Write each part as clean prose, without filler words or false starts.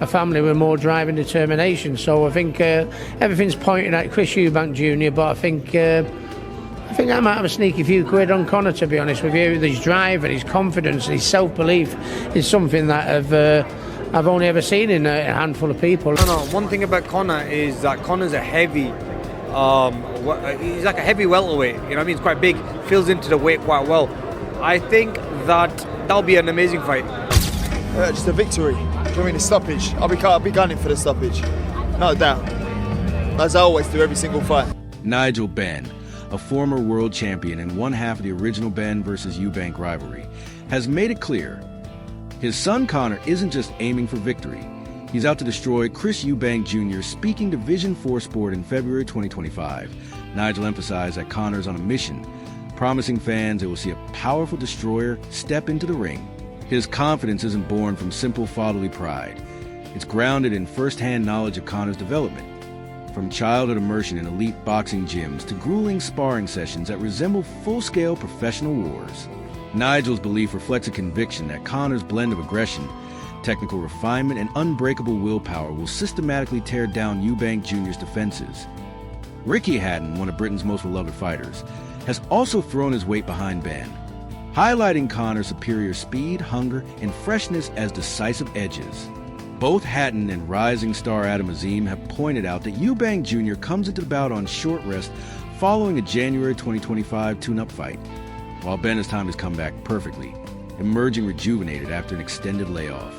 a family with more drive and determination. So I think everything's pointing at Chris Eubank Jr, but I think I might have a sneaky few quid on Conor, to be honest with you. His drive and his confidence and his self-belief is something that I've only ever seen in a handful of people. One thing about Conor is that Conor's a heavy, he's like a heavy welterweight, you know what I mean? He's quite big, fills into the weight quite well. I think that'll be an amazing fight. Just a victory. I mean, a stoppage. I'll be gunning for the stoppage, no doubt, as I always do every single fight. Nigel Benn, a former world champion and one half of the original Benn versus Eubank rivalry, has made it clear his son Conor isn't just aiming for victory. He's out to destroy Chris Eubank Jr. Speaking to Vision 4 Sport in February 2025, Nigel emphasized that Conor's on a mission, promising fans they will see a powerful destroyer step into the ring. His confidence isn't born from simple fatherly pride. It's grounded in first-hand knowledge of Conor's development. From childhood immersion in elite boxing gyms to grueling sparring sessions that resemble full-scale professional wars, Nigel's belief reflects a conviction that Conor's blend of aggression, technical refinement, and unbreakable willpower will systematically tear down Eubank Jr.'s defenses. Ricky Hatton, one of Britain's most beloved fighters, has also thrown his weight behind Benn, highlighting Conor's superior speed, hunger, and freshness as decisive edges. Both Hatton and rising star Adam Azim have pointed out that Eubank Jr. comes into the bout on short rest following a January 2025 tune-up fight, while Benn has timed his comeback perfectly, emerging rejuvenated after an extended layoff.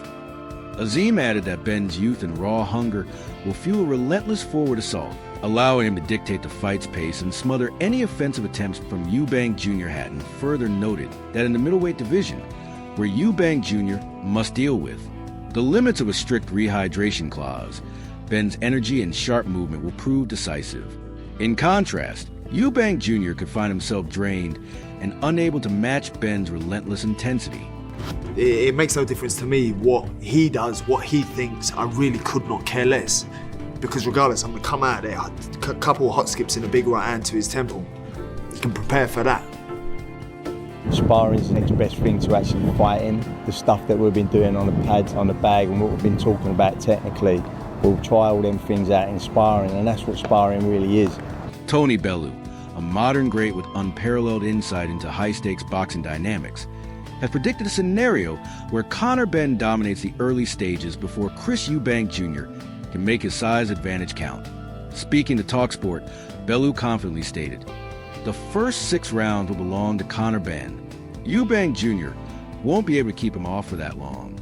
Azim added that Benn's youth and raw hunger will fuel a relentless forward assault, allowing him to dictate the fight's pace and smother any offensive attempts from Eubank Jr. Hatton further noted that in the middleweight division, where Eubank Jr. must deal with the limits of a strict rehydration clause, Benn's energy and sharp movement will prove decisive. In contrast, Eubank Jr. could find himself drained and unable to match Benn's relentless intensity. It makes no difference to me what he does, what he thinks. I really could not care less. Because regardless, I'm going to come out there, a couple of hot skips and a big right hand to his temple. He can prepare for that. Sparring is the next best thing to actually fighting. The stuff that we've been doing on the pads, on the bag, and what we've been talking about technically, we'll try all them things out in sparring, and that's what sparring really is. Tony Bellew, a modern great with unparalleled insight into high-stakes boxing dynamics, has predicted a scenario where Conor Benn dominates the early stages before Chris Eubank Jr. can make his size advantage count. Speaking to TalkSport, Bellew confidently stated, "The first 6 rounds will belong to Conor Benn. Eubank Jr. won't be able to keep him off for that long."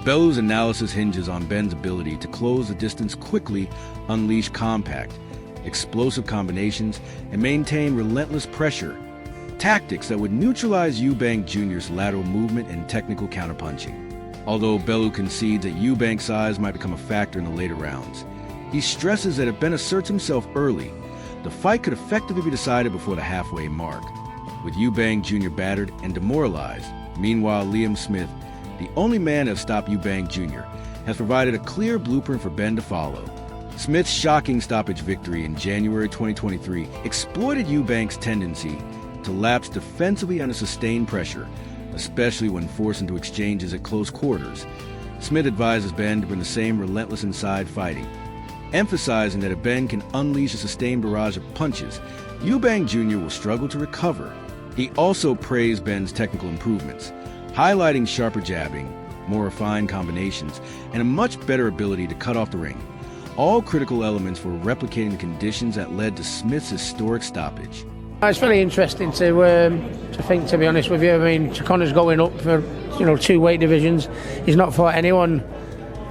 Bellew's analysis hinges on Benn's ability to close the distance quickly, unleash compact, explosive combinations, and maintain relentless pressure, tactics that would neutralize Eubank Jr.'s lateral movement and technical counterpunching. Although Bellew concedes that Eubank's size might become a factor in the later rounds, he stresses that if Benn asserts himself early, the fight could effectively be decided before the halfway mark. With Eubank Jr. battered and demoralized, meanwhile Liam Smith, the only man to have stopped Eubank Jr., has provided a clear blueprint for Benn to follow. Smith's shocking stoppage victory in January 2023 exploited Eubank's tendency to lapse defensively under sustained pressure, especially when forced into exchanges at close quarters. Smith advises Benn to bring the same relentless inside fighting, emphasizing that if Benn can unleash a sustained barrage of punches, Eubank Jr. will struggle to recover. He also praised Benn's technical improvements, highlighting sharper jabbing, more refined combinations, and a much better ability to cut off the ring, all critical elements for replicating the conditions that led to Smith's historic stoppage. It's very interesting to think, to be honest with you. I mean, Conor's going up for 2 weight divisions. He's not fought anyone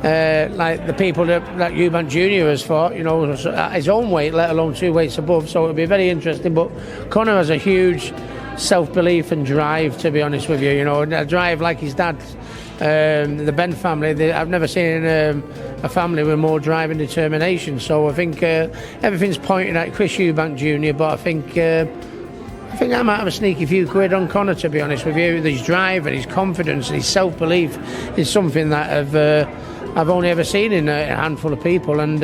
like the people that Eubank Jr. has fought, at his own weight, let alone 2 weights above. So it'll be very interesting. But Conor has a huge self-belief and drive, to be honest with you. A drive like his dad, the Benn family. I've never seen a family with more drive and determination. So I think everything's pointing at Chris Eubank Jr. But I think I might have a sneaky few quid on Conor, to be honest with you. His drive and his confidence and his self-belief is something that I've only ever seen in a handful of people, and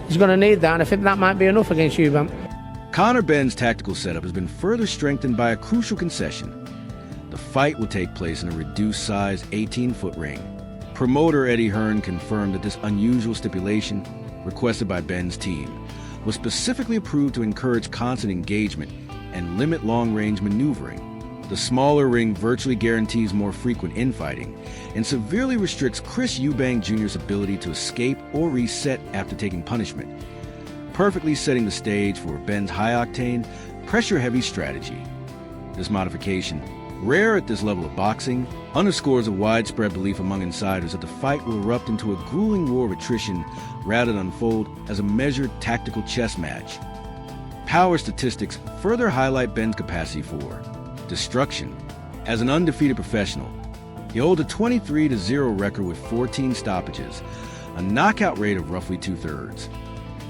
he's going to need that. And I think that might be enough against Eubank. Conor Benn's tactical setup has been further strengthened by a crucial concession. The fight will take place in a reduced-size 18-foot ring, Promoter Eddie Hearn confirmed that this unusual stipulation, requested by Benn's team, was specifically approved to encourage constant engagement and limit long-range maneuvering. The smaller ring virtually guarantees more frequent infighting and severely restricts Chris Eubank Jr.'s ability to escape or reset after taking punishment, perfectly setting the stage for Benn's high-octane, pressure-heavy strategy. This modification, rare at this level of boxing, underscores a widespread belief among insiders that the fight will erupt into a grueling war of attrition rather than unfold as a measured tactical chess match. Power statistics further highlight Benn's capacity for destruction. As an undefeated professional, he holds a 23-0 record with 14 stoppages, a knockout rate of roughly 2/3,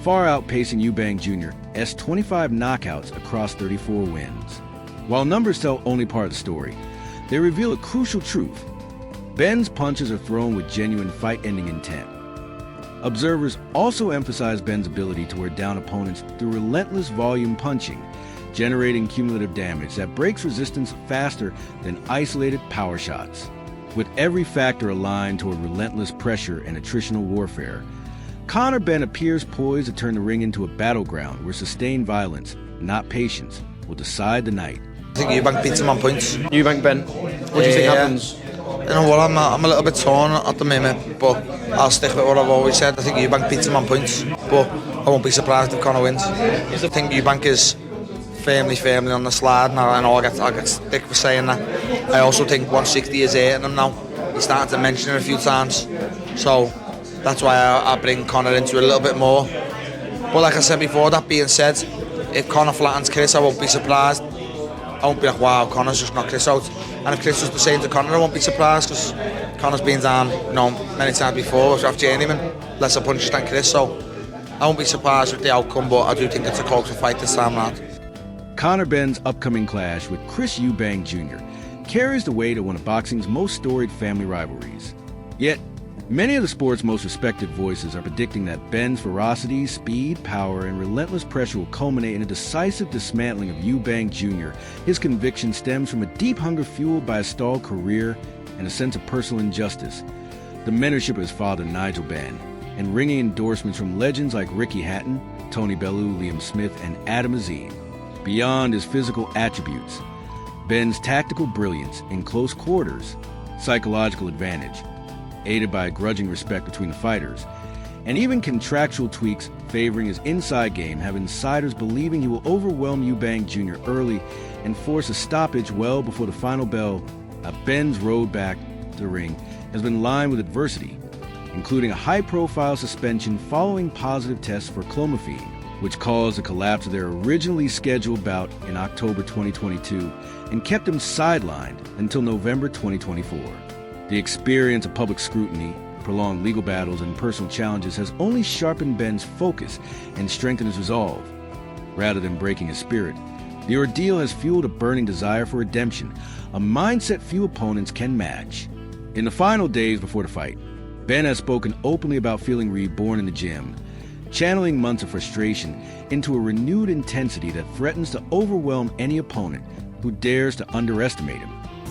far outpacing Eubank Jr.'s 25 knockouts across 34 wins. While numbers tell only part of the story, they reveal a crucial truth. Benn's punches are thrown with genuine fight-ending intent. Observers also emphasize Benn's ability to wear down opponents through relentless volume punching, generating cumulative damage that breaks resistance faster than isolated power shots. With every factor aligned toward relentless pressure and attritional warfare, Conor Benn appears poised to turn the ring into a battleground where sustained violence, not patience, will decide the night. I think Eubank beats him on points. Eubank Benn, what do you think happens? You know what, I'm a little bit torn at the moment, but I'll stick with what I've always said. I think Eubank beats him on points, but I won't be surprised if Conor wins. I think Eubank is firmly on the slide, and I know I'll get stick for saying that. I also think 160 is hitting him now. He's starting to mention it a few times, so that's why I bring Conor into it a little bit more. But like I said before, that being said, if Conor flattens Chris, I won't be surprised. I won't be like, wow, Conor's just knocked Chris out. And if Chris was the same to Conor, I won't be surprised, because Conor's been down, many times before off journeyman, lesser punches than Chris, so I won't be surprised with the outcome, but I do think it's a closer fight this time round. Conor Benn's upcoming clash with Chris Eubank Jr. carries the weight of one of boxing's most storied family rivalries. Yet, many of the sport's most respected voices are predicting that Benn's ferocity, speed, power, and relentless pressure will culminate in a decisive dismantling of Eubank Jr. His conviction stems from a deep hunger fueled by a stalled career and a sense of personal injustice. The mentorship of his father, Nigel Benn, and ringing endorsements from legends like Ricky Hatton, Tony Bellew, Liam Smith, and Adam Azim. Beyond his physical attributes, Benn's tactical brilliance in close quarters, psychological advantage, aided by a grudging respect between the fighters, and even contractual tweaks favoring his inside game have insiders believing he will overwhelm Eubank Jr. early and force a stoppage well before the final bell. Benn's road back to the ring has been lined with adversity, including a high-profile suspension following positive tests for clomiphene, which caused the collapse of their originally scheduled bout in October 2022 and kept him sidelined until November 2024. The experience of public scrutiny, prolonged legal battles, and personal challenges has only sharpened Benn's focus and strengthened his resolve. Rather than breaking his spirit, the ordeal has fueled a burning desire for redemption, a mindset few opponents can match. In the final days before the fight, Benn has spoken openly about feeling reborn in the gym, channeling months of frustration into a renewed intensity that threatens to overwhelm any opponent who dares to underestimate him.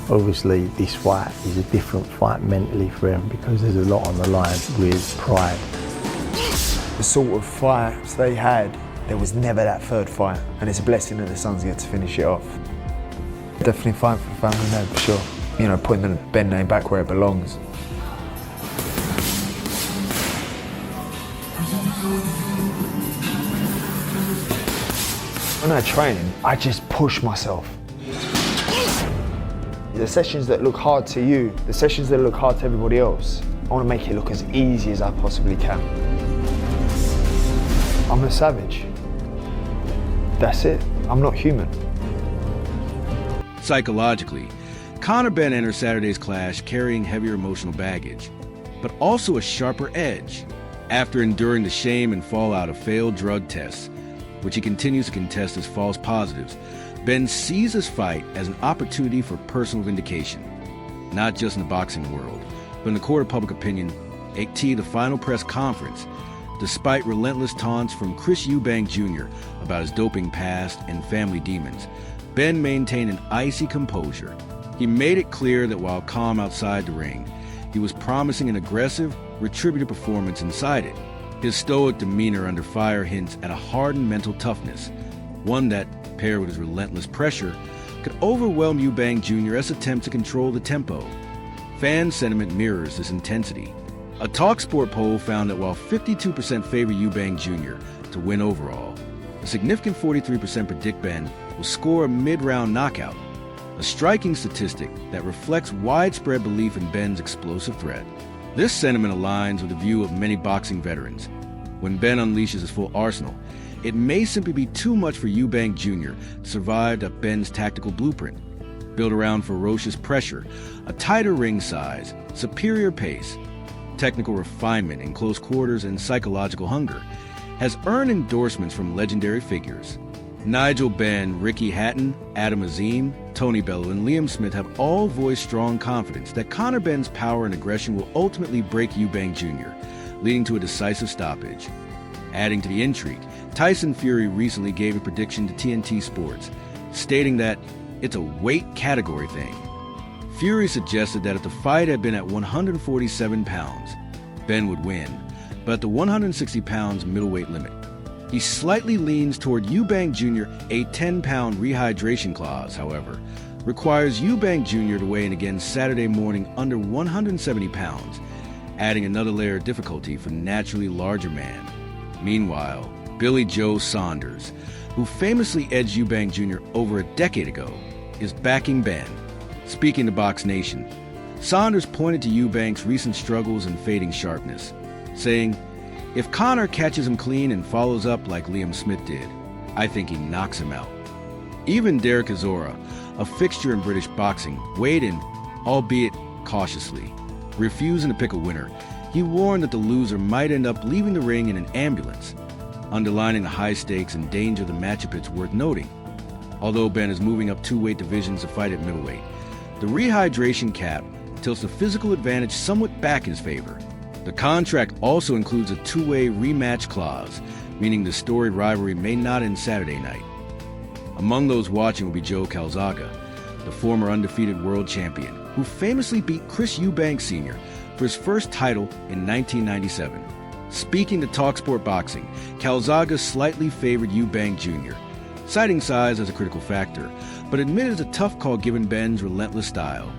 Obviously, this fight is a different fight mentally for him because there's a lot on the line with pride. The sort of fights they had, there was never that third fight, and it's a blessing that the Sons get to finish it off. Definitely fight for the family name, for sure. You know, putting the Benn name back where it belongs. When I train, I just push myself. The sessions that look hard to you, the sessions that look hard to everybody else, I want to make it look as easy as I possibly can. I'm a savage. That's it. I'm not human. Psychologically, Conor Benn enters Saturday's clash carrying heavier emotional baggage, but also a sharper edge. After enduring the shame and fallout of failed drug tests, which he continues to contest as false positives, Benn sees his fight as an opportunity for personal vindication, not just in the boxing world, but in the court of public opinion. At the final press conference, despite relentless taunts from Chris Eubank Jr. about his doping past and family demons, Benn maintained an icy composure. He made it clear that while calm outside the ring, he was promising an aggressive, retributive performance inside it. His stoic demeanor under fire hints at a hardened mental toughness, one that, paired with his relentless pressure, could overwhelm Eubank Jr.'s attempt to control the tempo. Fan sentiment mirrors this intensity. A TalkSport poll found that while 52% favor Eubank Jr. to win overall, a significant 43% predict Benn will score a mid-round knockout, a striking statistic that reflects widespread belief in Benn's explosive threat. This sentiment aligns with the view of many boxing veterans. When Benn unleashes his full arsenal, it may simply be too much for Eubank Jr. to survive up Benn's tactical blueprint, built around ferocious pressure, a tighter ring size, superior pace, technical refinement in close quarters, and psychological hunger, has earned endorsements from legendary figures. Nigel Benn, Ricky Hatton, Adam Azim, Tony Bellew, and Liam Smith have all voiced strong confidence that Conor Benn's power and aggression will ultimately break Eubank Jr., leading to a decisive stoppage. Adding to the intrigue, Tyson Fury recently gave a prediction to TNT Sports, stating that it's a weight category thing. Fury suggested that if the fight had been at 147 pounds, Benn would win, but at the 160 pounds middleweight limit. He slightly leans toward Eubank Jr. A 10-pound rehydration clause, however, requires Eubank Jr. to weigh in again Saturday morning under 170 pounds, adding another layer of difficulty for the naturally larger man. Meanwhile, Billy Joe Saunders, who famously edged Eubank Jr. over a decade ago, is backing Benn. Speaking to Box Nation, Saunders pointed to Eubank's recent struggles and fading sharpness, saying, "If Conor catches him clean and follows up like Liam Smith did, I think he knocks him out." Even Derek Chisora, a fixture in British boxing, weighed in, albeit cautiously. Refusing to pick a winner, he warned that the loser might end up leaving the ring in an ambulance, underlining the high stakes and danger of the matchup. It's worth noting, although Benn is moving up 2 weight divisions to fight at middleweight, the rehydration cap tilts the physical advantage somewhat back in his favor. The contract also includes a 2-way rematch clause, meaning the storied rivalry may not end Saturday night. Among those watching will be Joe Calzaghe, the former undefeated world champion, who famously beat Chris Eubank Jr. for his first title in 1997. Speaking to TalkSport Boxing, Calzaghe slightly favored Eubank Jr., citing size as a critical factor, but admitted it's a tough call given Benn's relentless style.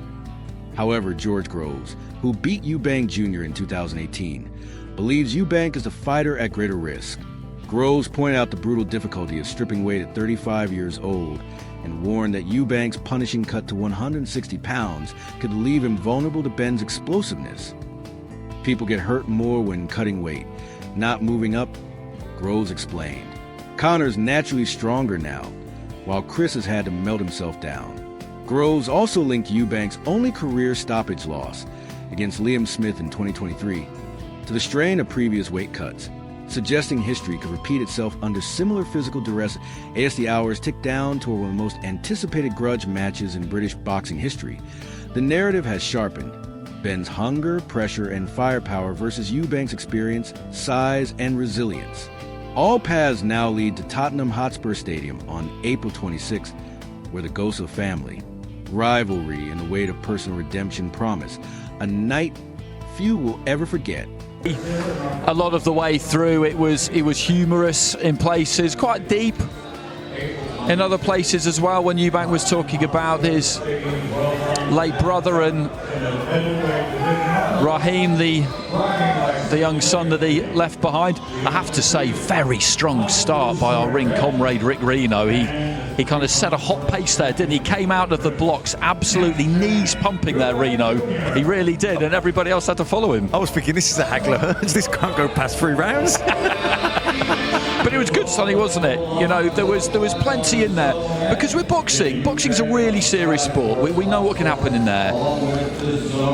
However, George Groves, who beat Eubank Jr. in 2018, believes Eubank is the fighter at greater risk. Groves pointed out the brutal difficulty of stripping weight at 35 years old and warned that Eubank's punishing cut to 160 pounds could leave him vulnerable to Benn's explosiveness. People get hurt more when cutting weight, not moving up, Groves explained. Conor's naturally stronger now, while Chris has had to melt himself down. Groves also linked Eubank's only career stoppage loss against Liam Smith in 2023 to the strain of previous weight cuts, suggesting history could repeat itself under similar physical duress as the hours tick down toward one of the most anticipated grudge matches in British boxing history. The narrative has sharpened. Benn's hunger, pressure, and firepower versus Eubank's experience, size, and resilience. All paths now lead to Tottenham Hotspur Stadium on April 26th, where the ghosts of family, rivalry, and the weight of personal redemption promise a night few will ever forget. A lot of the way through, it was humorous in places, quite deep in other places as well, when Eubank was talking about his late brother and Raheem, the young son that he left behind. I have to say, very strong start by our ring comrade Rick Reno. He kind of set a hot pace there, didn't he? Came out of the blocks absolutely knees pumping there, Reno. He really did, and everybody else had to follow him. I was thinking, this is a haggler. This can't go past 3 rounds. But it was good, Sonny, wasn't it? You know, there was plenty in there. Because with boxing's a really serious sport. We know what can happen in there.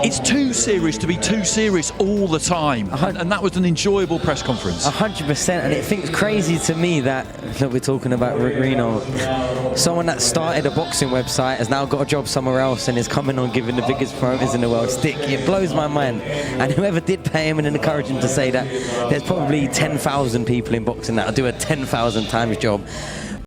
It's too serious to be too serious all the time. And that was an enjoyable press conference. 100%. And it's crazy to me that we're talking about Reno. Someone that started a boxing website has now got a job somewhere else and is coming on giving the biggest promoters in the world stick. It blows my mind. And whoever did pay him and encourage him to say that, there's probably 10,000 people in boxing that do a 10,000 times job.